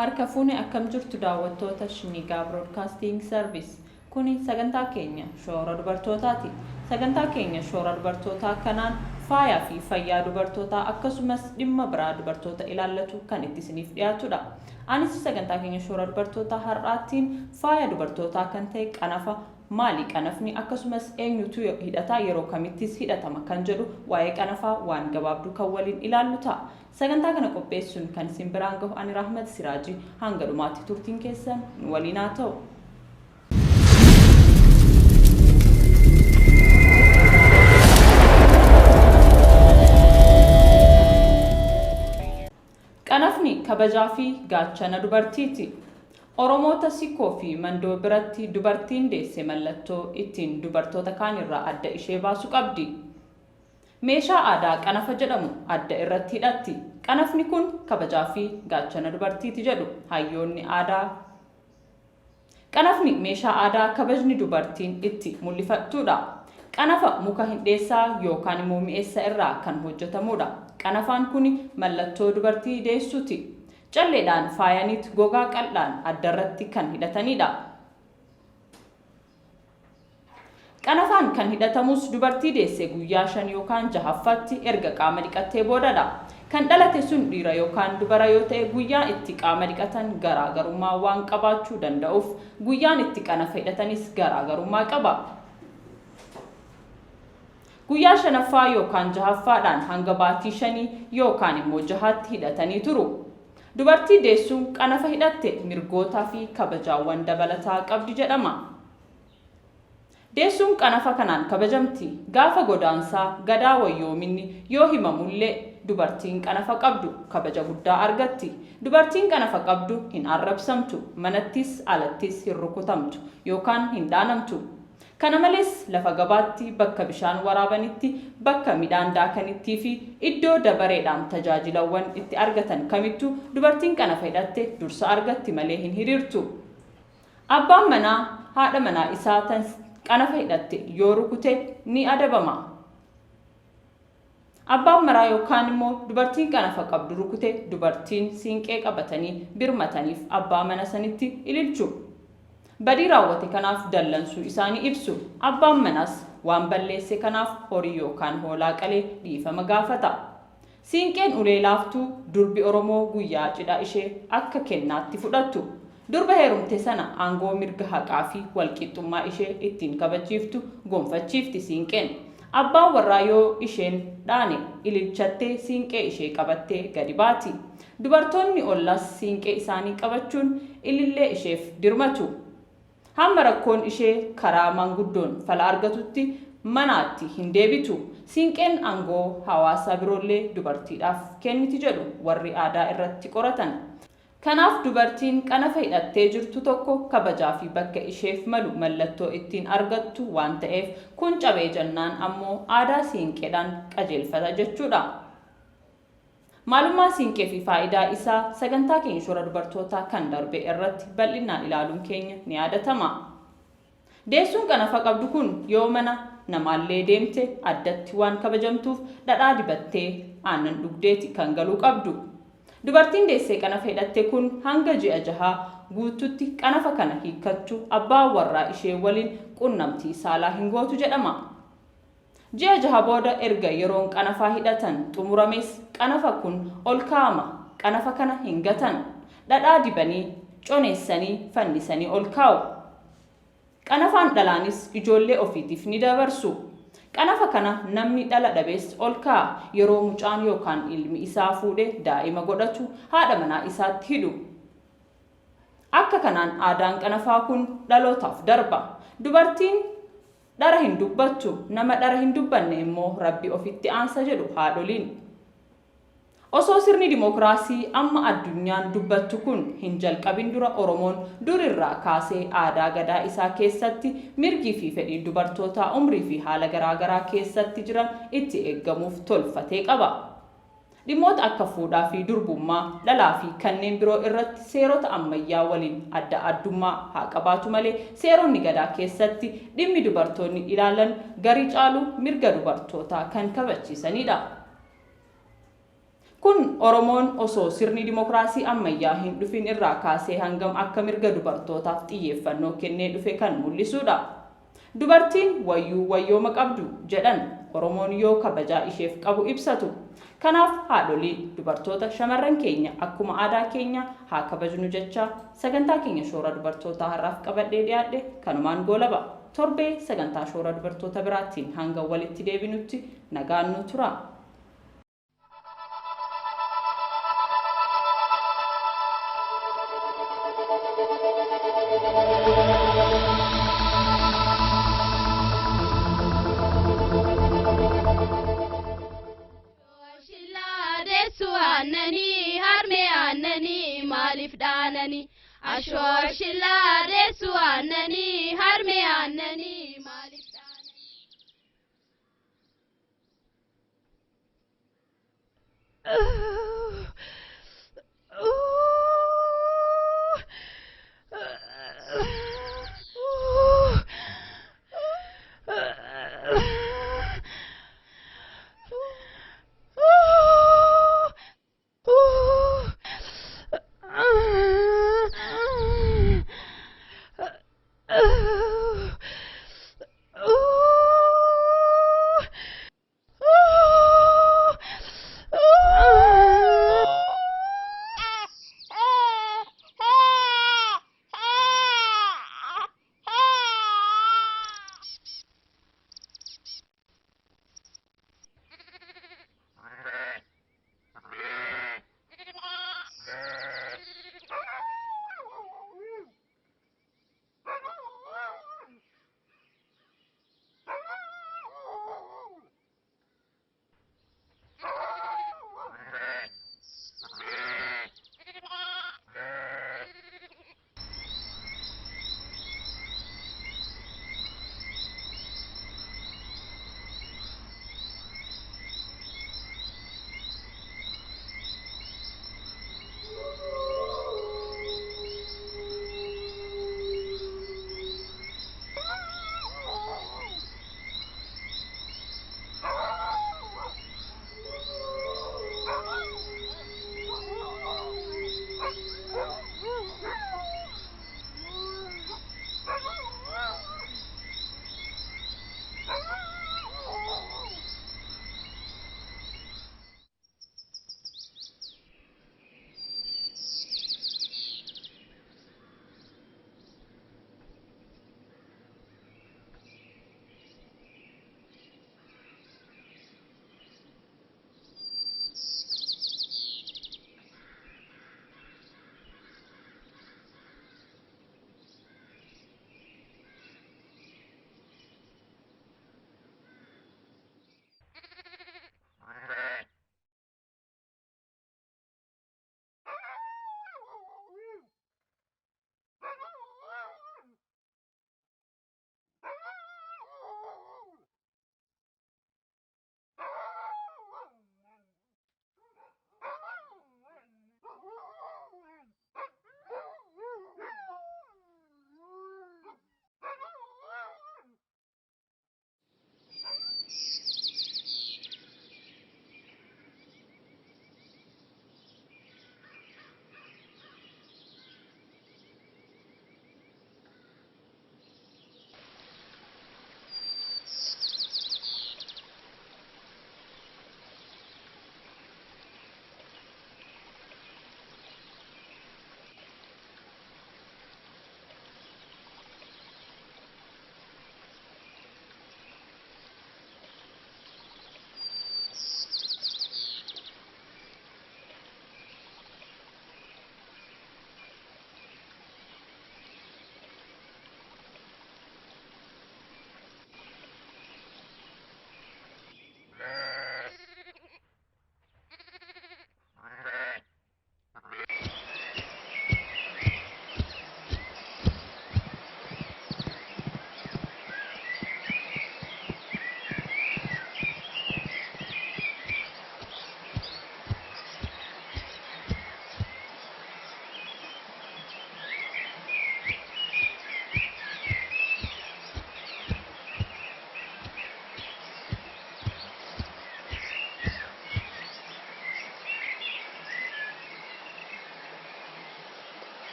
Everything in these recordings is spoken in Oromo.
Harka fuune akkam jirtu daawwattoota Shinigaa Broadcasting Service. Kuni sagantaa keenya shoora dubartootaati. Sagantaa keenya shoora dubartootaa kanaan faayaa fi fayyaa dubartootaa akkasumas dhimma biraa dubartoota ilaallatu kan itti isiniif dhiyaatudha. Anis sagantaa keenya shoora dubartootaa har'aatiin faayaa dubartootaa kan ta'e qanafa maali qanafni akkasumas eenyutu hidhataa yeroo kamittis hidhatama kan jedhu waa'ee qanafaa waan gabaabduu kan waliin ilaallu ta'a. Sagantaa kana qopheessuun kan isin biraan gahu ani Rahmat Siraajii hanga dhumaatti turtiin keessan nu waliin haa ta'u. Qanafni kabajaa fi gaachana dubartiiti. Oromoota Sikoo fi Mandoo biratti dubartiin deesse mallattoo ittiin dubartoota kaanirraa adda ishee baasu qabdi. Meeshaa aadaa qanafa jedhamu adda irratti hidhatti. Qanafni kun kabajaa fi gaachana dubartiiti jedhu hayyoonni aadaa. Qanafni meeshaa aadaa kabajni dubartiin itti mul'ifattudha. Qanafa muka hindheessaa yookaan immoo mi'eessa irraa kan hojjetamudha. Qanafaan kun mallattoo dubartii deessuuti. Calleedhaan faayaniit gogaa qal'aan addarratti kan hidhatanidha. Qanafaan kan hidhatamus dubartii deessee guyyaa 5 yookaan 6ffaatti erga qaama dhiqattee boodadha. Kan dhalate sun dhiira yookaan dubara yoo ta'e guyyaa itti qaama dhiqatan garaagarummaa waan qabaachuu danda'uuf guyyaan itti qanafa hidhatanis garaagarummaa qaba. Guyyaa 5ffaa yookaan 6ffaadhaan hanga baatii 5 yookaan immoo 6tti hidhatanii turu. Dubartii deessuun qanafa hidhatte mirgootaa fi kabajaawwan dabalataa qabdi jedhama. Deessuun qanafa kanaan kabajamti. Gaafa godaansaa gadaa wayyoominni yoo himamullee dubartiin qanafa qabdu kabaja guddaa argatti. Dubartiin qanafa qabdu hin arrabsamtu, manattis alattis hin rukutamtu yookaan hin dhaanamtu. Kana malees lafa gabaatti bakka bishaan waraabanitti bakka midhaan daakanitti fi iddoo dabareedhaan tajaajilawwan itti argatan kamittuu dubartiin qanafa hidhatte dursa argatti malee hin hiriirtu. Abbaan manaa haadha manaa isaa tan qanafa hidhatte yoo rukute ni adabama. Abbaan maraa yookaan immoo dubartiin qanafa qabdu rukute dubartiin siinqee qabatanii birmataniif abbaa mana sanitti ililchu. Badii raawwate kanaaf dallansuu isaanii ibsu. Abbaan manaas waan balleesse kanaaf horii yookaan hoolaa qalee dhiifama gaafata. Siinqeen ulee laaftuu durbi Oromoo guyyaa cidhaa ishee akka kennaatti fudhattu. Durba heerumte sana aangoo mirga haqaa fi walqixxummaa ishee ittiin kabachiiftu gonfachiifti siinqeen. Abbaan warraa yoo isheen dhaane ililchattee siinqee ishee qabattee gadi baati. Dubartoonni ollaas siinqee isaanii qabachuun ilillee isheef dirmatu. Hamma rakkoon ishee karaa manguddoon fala argatutti manaatti hin deebitu. Siinqeen aangoo hawaasa biroollee dubartiidhaaf kenniti jedhu warri aadaa irratti qoratan. Kanaaf dubartiin qanafa hidhattee jirtu tokko kabajaa fi bakka isheef malu mallattoo ittiin argattu waan ta'eef kun cabee jennaan ammoo aadaa siinqeedhaan qajeelfata jechuudha. Maalummaa siinqee fi faayidaa isaa sagantaa keenya shoora dubartootaa kan darbe irratti bal'inaan ilaaluun keenya ni yaadatama. Deessuun qanafa qabdu kun yoo mana namaallee deemte addatti waan kabajamtuuf dhadhaa dibattee aannan dhugdeeti kan galuu qabdu. Dubartiin deessee qanafa hidhatte kun hanga ji'a 6 guututti qanafa kana hiikkachuu abbaa warraa ishee waliin qunnamtii saalaa hin gootu jedhama. Ji'a 6 booda erga yeroon qanafaa hidhatan xumurames qanafa kun ol kaa'ama. Qanafa kana hin gatan. Dhadhaa dibanii, coneessanii, fannisanii ol kaa'u. Qanafaan dhalaanis ijoollee ofiitiif ni dabarsu. Qanafa kana namni dhala dhabees ol kaa'a. Yeroo mucaan yookaan ilmi isaa fuudhee daa'ima godhatu haadha manaa isaatti hidhu. Akka kanaan aadaan qanafaa kun dhalootaaf darba. Dubartiin dhara hin dubbattu, nama dhara hin dubbanne immoo rabbi ofitti aansa jedhu haadholiin. Osoo sirni dimookiraasii amma addunyaan dubbattu kun hin jalqabin dura Oromoon durirraa kaasee aadaa gadaa isaa keessatti mirgii fi fedhii dubartootaa umrii fi haala garaagaraa keessatti jiran itti eeggamuuf tolfatee qaba. Dhimmoota akka fuudhaa fi durbummaa, dhalaa fi kanneen biroo irratti seerota ammayyaa waliin adda addummaa haa qabaatu malee seeronni gadaa keessatti dhimmi dubartoonni ilaalan garii caalu mirga dubartootaa kan kabachiisanidha. Kun Oromoon osoo sirni dimokiraasii ammayyaa hin dhufin irraa kaasee hangam akka mirga dubartootaaf xiyyeeffannoo kennee dhufe kan mul'isudha. Dubartiin wayyooma qabdu jedhan Oromoon yoo kabajaa isheef qabu ibsatu. Kanaaf haadholii dubartoota shamarran keenya akkuma aadaa keenya haa kabajnu jecha sagantaa keenya shoora dubartootaa har'aaf qabadhee dhiyaadhe kanumaan goolaba. Torbee sagantaa shoora dubartoota biraatiin hanga walitti deebinutti nagaan nu tura. Ashor shillade suanani harme anani malik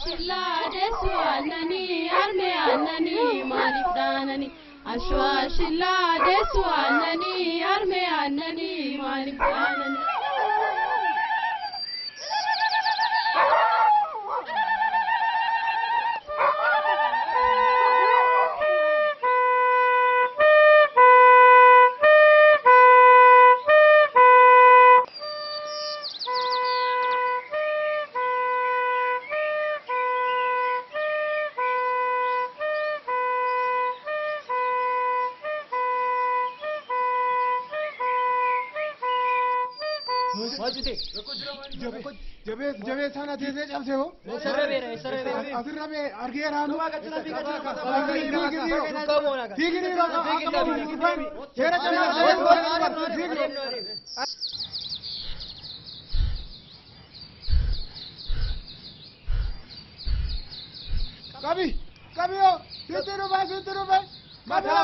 ashwashilla desu annani harme annani malif danani ashwashilla desu annani harme annani malif danani जबे थाना दे जब से हो सर बे आगे रानो ठीक नहीं कभी कभी हो 70 रुपए माथा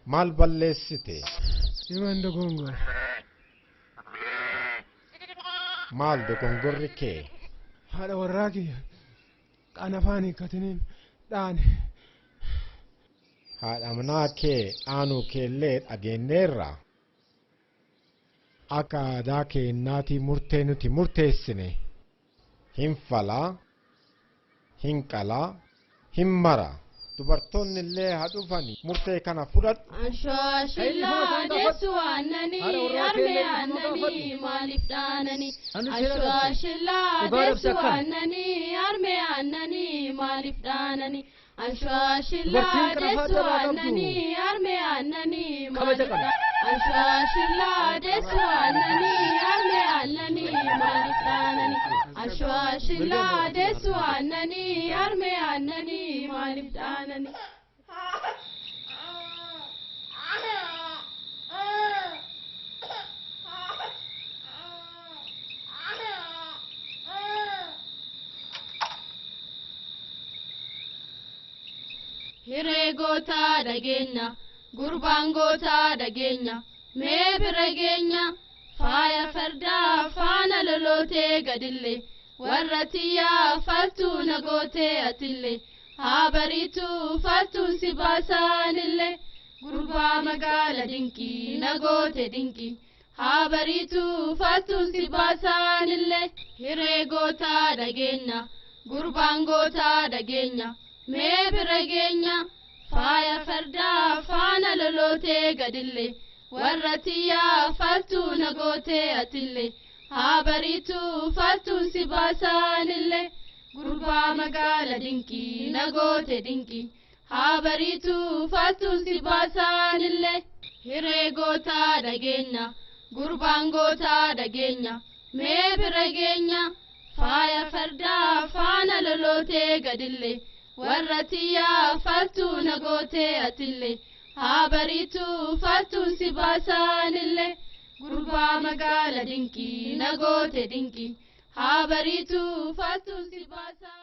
mal ballessite imando gongo mal de gongorri ke hada warraki kanafani katinin dani hada mana ke anu ke let agenera aka da ke nati murtenuti murtessine hinfala hinkala himmara dubartoonni illee hadhufani murtee kana fudhadhu ashwashilla desu annani harme annani malif danani ashwashilla desu annani harme annani malif danani ashwashilla desu annani harme annani malif ashwashilla desu annani harme annani malif danani ashwashilla desu annani harme annani malif danani Hireegota dhageenya gurbaangoota dhageenya mee birageenya faaya fardaa faana lolootee gadillee warra tiyyaa faltuu nagootee atillee haa bariituu faltuun si baasaanillee gurbaa magaala dinqii nagoote dinqii haa bariituu faltuun si baasaanillee hireegota dhageenya gurbaangoota dhageenya mee birageenya faaya fardaa faana lolootee gadillee warra tiyyaa faltuu nagootee atillee haa bariituu faltuun si baasaanillee gurbaa magaala dinqii nagoote dinqii haa bariituu faltuun si baasaanillee hireegota dhageenya gurbaangoota dhageenya mee birageenya faaya fardaa faana lolootee gadillee warra tiyyaa faltuu nagootee atillee haa bariituu faltuun si baasaanillee gurbaa magaala dinqii nagoote dinqii haa bariituu faltuun si baasaa